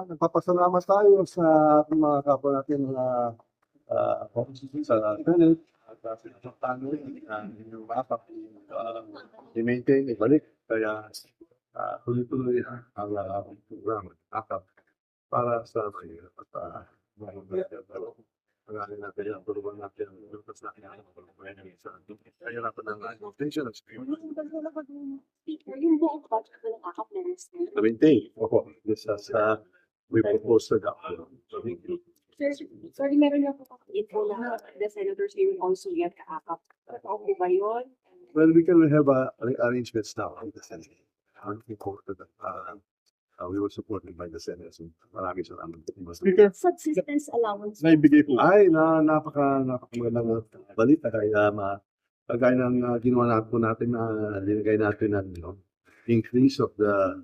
Nagpapasalamat tayo sa ating mga kapwa natin na sa Senate at sinusuntahan nyo rin ang inyong batak i-maintain, ibalik. Kaya tuloy-tuloy ang program at para sa mahirap at pag-alin natin ang tulungan natin ang lutas natin ang kaya natin ang administration at Speaker, yung buong budget ko ng akap na to maintain. Opo, this as we propose to the Sorry, meron lang po info na the senators will also get kaakap. Okay ba yun? Well, we can have arrangements now in the Senate. We were supported by the Senate. So, maraming salamat. Speaker, Subsistence allowance. naibigay po. Ay, napaka-magandang balita. Kagaya ng ginawa natin na linigay natin ng increase of the